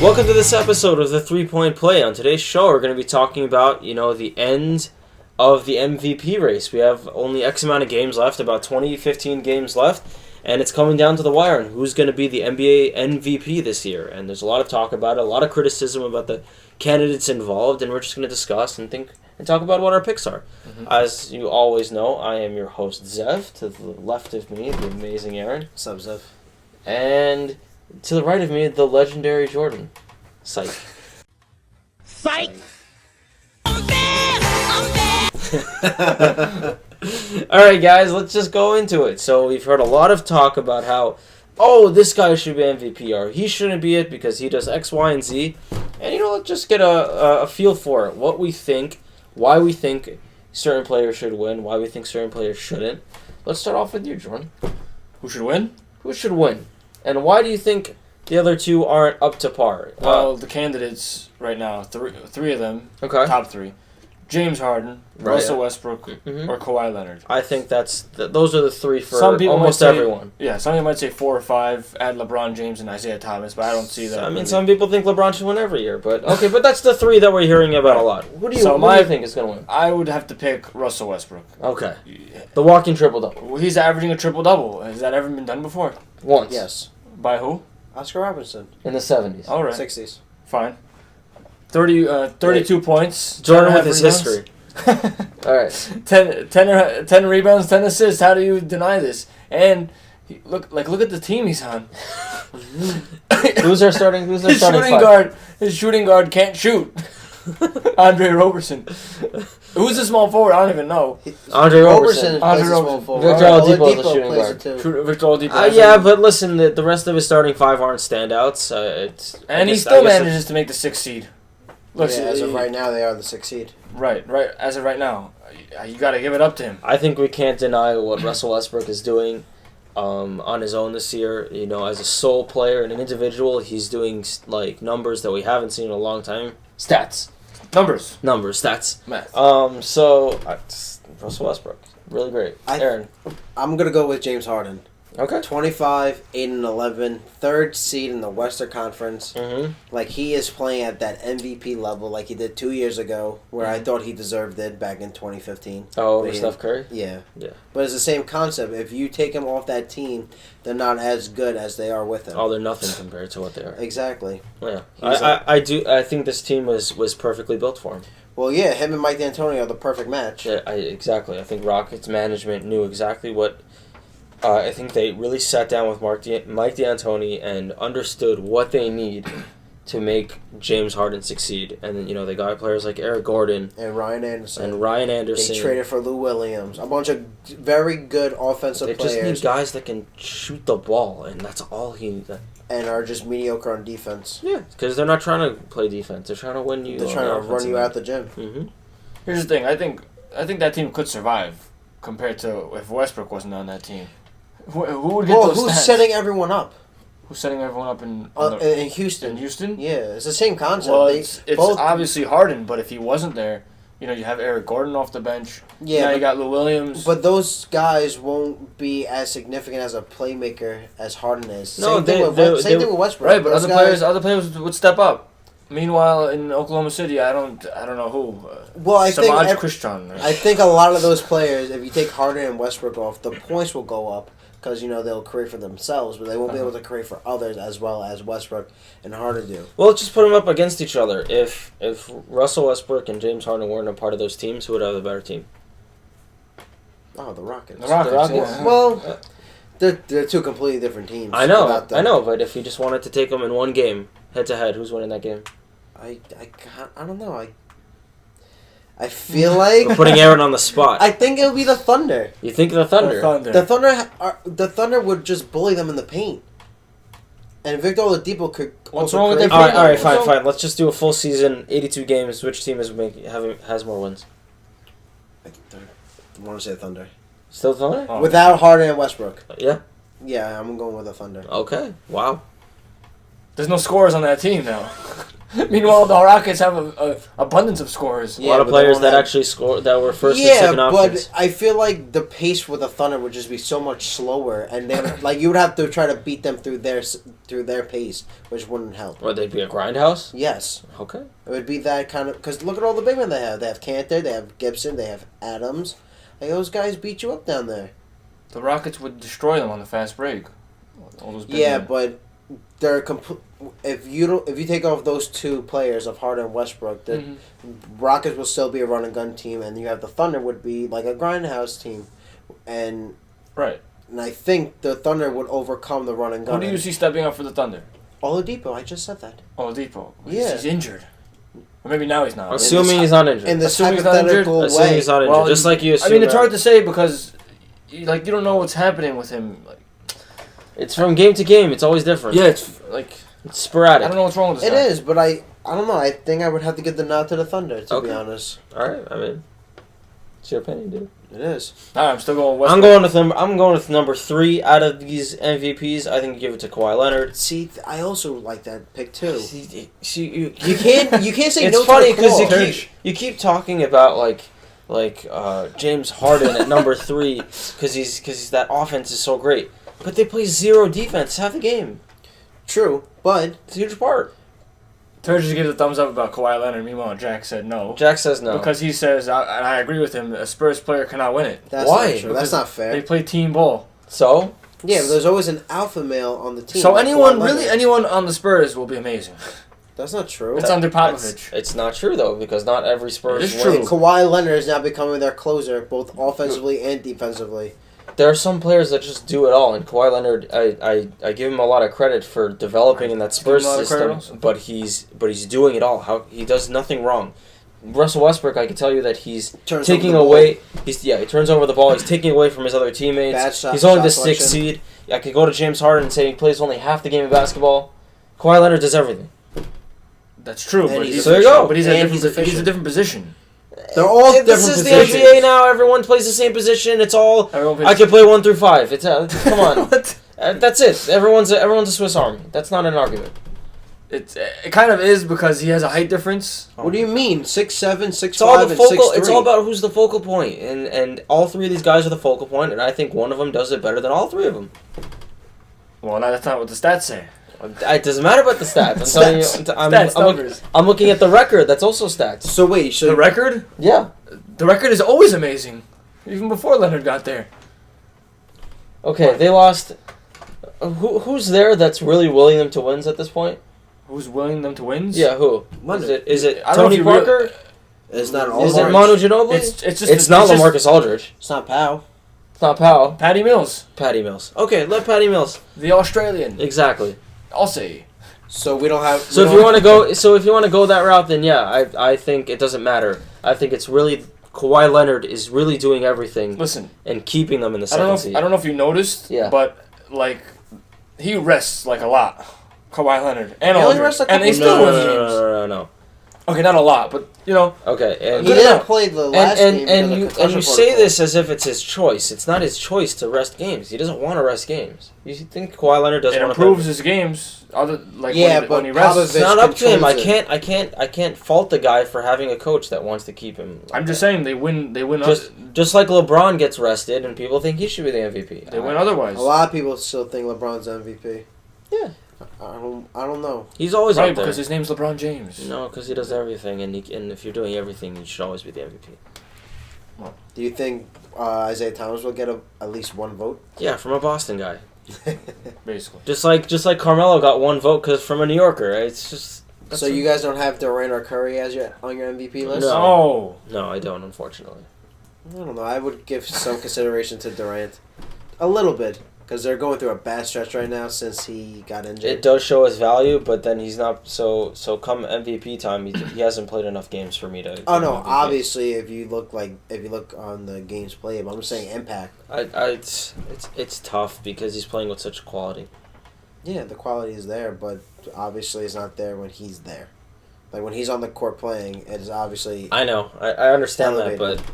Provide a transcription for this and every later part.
Welcome to this episode of the 3-Point Play. On today's show, we're going to be talking about, the end of the MVP race. We have only X amount of games left, about 15 games left, and it's coming down to the wire on who's going to be the NBA MVP this year. And there's a lot of talk about it, a lot of criticism about the candidates involved, and we're just going to discuss and talk about what our picks are. Mm-hmm. As you always know, I am your host, Zev. To the left of me, the amazing Aaron. What's up, Zev? And to the right of me, the legendary Jordan. Psych. Psych! I'm there! Alright, guys, let's just go into it. So, we've heard a lot of talk about how, this guy should be MVP, or he shouldn't be it because he does X, Y, and Z. And, let's just get a feel for it. What we think, why we think certain players should win, why we think certain players shouldn't. Let's start off with you, Jordan. Who should win? Who should win? And why do you think the other two aren't up to par? Well, the candidates right now, three of them, okay. Top three. James Harden, right, Russell Westbrook, or Kawhi Leonard. I think those are the three for almost everyone. Yeah, some people might say 4 or 5, add LeBron James and Isaiah Thomas, but I don't see that. I mean, some people think LeBron should win every year, but that's the three that we're hearing about a lot. Who do you think is going to win? I would have to pick Russell Westbrook. Okay. The walking triple-double. Well, he's averaging a triple-double. Has that ever been done before? Once. Yes. By who? Oscar Robertson. In the 70s. All right. 60s. Fine. 32 points. Jordan with his history. All right. 10 rebounds, 10 assists. How do you deny this? And look at the team he's on. Who's our starting? His shooting guard can't shoot. Andre Roberson. Who's the small forward? I don't even know. Andre Roberson. Plays a small forward. Victor Oladipo is a shooting guard. Victor Oladipo. Yeah, but listen, the rest of his starting five aren't standouts. He still manages to make the 6th seed. Look, as of right now, they are the 6th seed. Right. As of right now, you got to give it up to him. I think we can't deny what Russell Westbrook is doing on his own this year. As a sole player and an individual, he's doing numbers that we haven't seen in a long time. Stats. Numbers, stats. Math. Russell Westbrook, really great. Aaron. I'm going to go with James Harden. Okay. 25, 8-11, 3rd seed in the Western Conference. Mm-hmm. He is playing at that MVP level like he did 2 years ago, where I thought he deserved it back in 2015. Oh, with Steph Curry? Yeah. Yeah. But it's the same concept. If you take him off that team, they're not as good as they are with him. Oh, they're nothing compared to what they are. Exactly. Yeah. I think this team was perfectly built for him. Well, yeah, him and Mike D'Antoni are the perfect match. Yeah, exactly. I think Rockets management knew exactly what. I think they really sat down with Mike D'Antoni and understood what they need to make James Harden succeed. And then, they got players like Eric Gordon. And Ryan Anderson. They traded for Lou Williams. A bunch of very good offensive players. They just need guys that can shoot the ball, and that's all he needs. And are just mediocre on defense. Yeah, because they're not trying to play defense. They're trying to win you. They're trying to run you out the gym. Mm-hmm. Here's the thing. I think that team could survive compared to if Westbrook wasn't on that team. Who would get those who's stats? setting everyone up? Who's setting everyone up in Houston? In Houston? Yeah, it's the same concept. Well, it's obviously Harden, but if he wasn't there, you have Eric Gordon off the bench. Yeah, now you got Lou Williams. But those guys won't be as significant as a playmaker as Harden is. No, same thing with Westbrook. Right, but other players would step up. Meanwhile, in Oklahoma City, I don't know who. I think Christian. I think a lot of those players, if you take Harden and Westbrook off, the points will go up. Because, they'll create for themselves, but they won't be able to create for others as well as Westbrook and Harden do. Well, let's just put them up against each other. If Russell Westbrook and James Harden weren't a part of those teams, who would have the better team? Oh, the Rockets. The Rockets. Yeah. Well, they're two completely different teams. I know, but if you just wanted to take them in one game, head-to-head, who's winning that game? I don't know. I feel like we're putting Aaron on the spot. I think it'll be the Thunder. You think the Thunder? The Thunder would just bully them in the paint. And Victor Oladipo could. What's wrong with their paint? All right, fine. Let's just do a full season, 82 games. Which team has more wins? I want to say Thunder. Still Thunder? Oh. Without Harden and Westbrook. Yeah. Yeah, I'm going with the Thunder. Okay. Wow. There's no scores on that team now. Meanwhile, the Rockets have a abundance of scorers. A lot of but they players won't that have- actually score that were first and Yeah, second options. but I feel like the pace for the Thunder would just be so much slower, and they would, like you would have to try to beat them through their pace, which wouldn't help. Or they'd be a grindhouse. Yes, Okay. it would be that kind of because look at all the big men they have. They have Cantor, they have Gibson, they have Adams. Like those guys beat you up down there. The Rockets would destroy them on the fast break. All those big Yeah, men. but they're if you take off those two players of Harden and Westbrook, the Mhm. Rockets will still be a run and gun team, and you have the Thunder would be like a grindhouse team, and Right. I think the Thunder would overcome the run and gun. Who do you see stepping up for the Thunder? Oladipo, I just said that. Oladipo. Yeah. He's injured. Or maybe now he's not. Assuming he's not injured. In this Assuming he's not hypothetical Assuming way, he's not injured. Well, just like you assume. I mean, it's that- hard to say because, you don't know what's happening with him. Like, It's from game to game. It's always different. yeah, it's like It's sporadic. I don't know what's wrong with this it guy. is. But I don't know. I think I would have to give the nod to the Thunder, to be Okay. honest. All right. I mean, it's your opinion, dude. It is. Nah, I'm still going Westbrook. I'm going with number 3 out of these MVPs. I think you give it to Kawhi Leonard. See, I also like that pick too. See, you You can't say it's no funny to the because call. you keep talking about James Harden at number 3 because that offense is so great, but they play zero defense half the game. True, but It's a huge part. Turge just gave a thumbs up about Kawhi Leonard. Meanwhile, Jack said no. Jack says no. Because he says, and I agree with him, a Spurs player cannot win it. that's Why? not true. That's not fair. They play team ball. So Yeah, but there's always an alpha male on the team. So like anyone, Kawhi really Leonard. anyone on the Spurs will be amazing. That's not true. It's under Popovich. it's not true though because not every Spurs It is wins. true. Kawhi Leonard is now becoming their closer, both offensively and defensively. There are some players that just do it all, and Kawhi Leonard, I give him a lot of credit for developing in that Spurs Give him a lot of credit system, also. but he's doing it all. How he does nothing wrong. Russell Westbrook, I can tell you that he's Turns taking over the away. He turns over the ball. He's taking away from his other Bad teammates. shot- He's only shot the 6th selection. seed. I could go to James Harden and say he plays only half the game of basketball. Kawhi Leonard does everything. That's true, And but he's he's, So there you go. but he's And a he's different, he's a efficient. different position. They're all This different is the positions. NBA now. Everyone plays the same position. It's all. Everyone plays I can play 1 through 5. It's come on. What? That's it. Everyone's a Swiss Army. That's not an argument. It kind of is because he has a height difference. What do you mean? 6'7", 6'5", It's all the and focal. 6'3"? It's all about who's the focal point, and all 3 of these guys are the focal point, and I think one of them does it better than all 3 of them. Well, now that's not what the stats say. It doesn't matter about the stats. I'm telling you. Stats, numbers. I'm looking at the record. That's also stats. So wait, so The record? Yeah. The record is always amazing, even before Leonard got there. Okay, they lost. Who's there that's really willing them to wins at this point? Who's willing them to win? Yeah, who? Leonard. Is it I don't know Tony if you really- Parker? it's not all. Is it March. Manu Ginobili? It's just It's not LaMarcus Aldridge. It's not Powell. It's not Powell. Patty Mills, Patty Mills. Okay, let Patty Mills. the Australian. Exactly. I'll say. So we don't have. So if you want to go that route, then yeah, I think it doesn't matter. I think it's really Kawhi Leonard is really doing everything Listen, and keeping them in the I don't know. second If, seed. I don't know if you noticed. Yeah. But he rests a lot. Kawhi Leonard and He only Aldridge, rests a and they couple- still no, win no, games. no. Okay, not a lot, but Okay, He and Good didn't enough. play the last game and because you of concussion say protocol. this as if it's his choice. It's not his choice to rest games. He doesn't want to rest games. You think Kawhi Leonard doesn't it want to improves his games. Yeah, when but he rests. It's not up to him. controls I can't fault the guy for having a coach that wants to keep him. I'm just saying they win. They win. Just like LeBron gets rested, and people think he should be the MVP. They win otherwise. A lot of people still think LeBron's MVP. Yeah. I don't know. He's always Right, up there. because his name's LeBron James. No, because he does everything, and if you're doing everything, you should always be the MVP. Do you think Isaiah Thomas will get at least one vote? Yeah, from a Boston guy. Basically. Just like Carmelo got one vote because from a New Yorker. Right? It's just. So you guys don't have Durant or Curry as on your MVP list? No. No. No, I don't. Unfortunately. I don't know. I would give some consideration to Durant, a little bit, because they're going through a bad stretch right now since he got injured. It does show his value, but then he's not. So come MVP time, he hasn't played enough games for me to. Oh give no! him MVP. Obviously, if you look on the games played, but I'm saying impact. It's tough because he's playing with such quality. Yeah, the quality is there, but obviously it's not there when he's there. Like when he's on the court playing, it is obviously. I know. I understand Elevated. that, but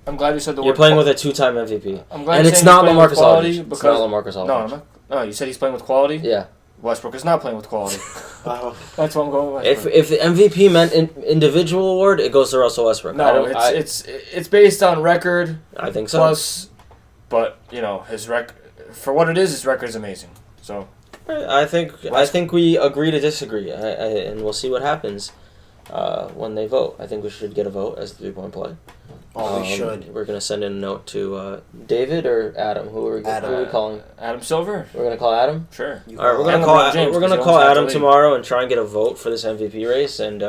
I'm glad you said the you're word. playing with a 2-time MVP, I'm glad and you're it's saying not he's playing with LaMarcus quality Aldridge. It's because not LaMarcus Aldridge. no, I'm not. No, you said he's playing with quality. Yeah. Westbrook is not playing with quality. Oh. That's what I'm going with. If the MVP meant individual award, it goes to Russell Westbrook. No, it's based on record. I think so. Plus, but his for what it is, his record is amazing. So I think we agree to disagree, and we'll see what happens when they vote. I think we should get a vote as the 3-point play. Oh, we should. We're gonna send in a note to David or Adam. Who are we calling? Adam Silver. We're gonna call Adam. Sure. All right, we're gonna call Adam tomorrow and try and get a vote for this MVP race, and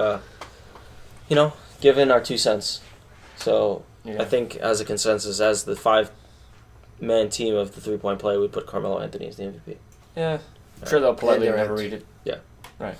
give in our 2 cents. So I think as a consensus, as the 5-man team of the 3-point play, we put Carmelo Anthony as the MVP. Yeah. I'm sure they'll politely never read it. Yeah. Right.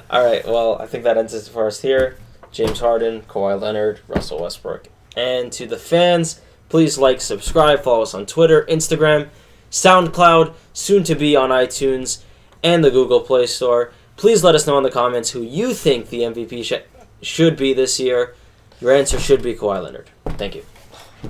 All right. Well, I think that ends it for us here. James Harden, Kawhi Leonard, Russell Westbrook. And to the fans, please like, subscribe, follow us on Twitter, Instagram, SoundCloud, soon to be on iTunes, and the Google Play Store. Please let us know in the comments who you think the MVP should be this year. Your answer should be Kawhi Leonard. Thank you.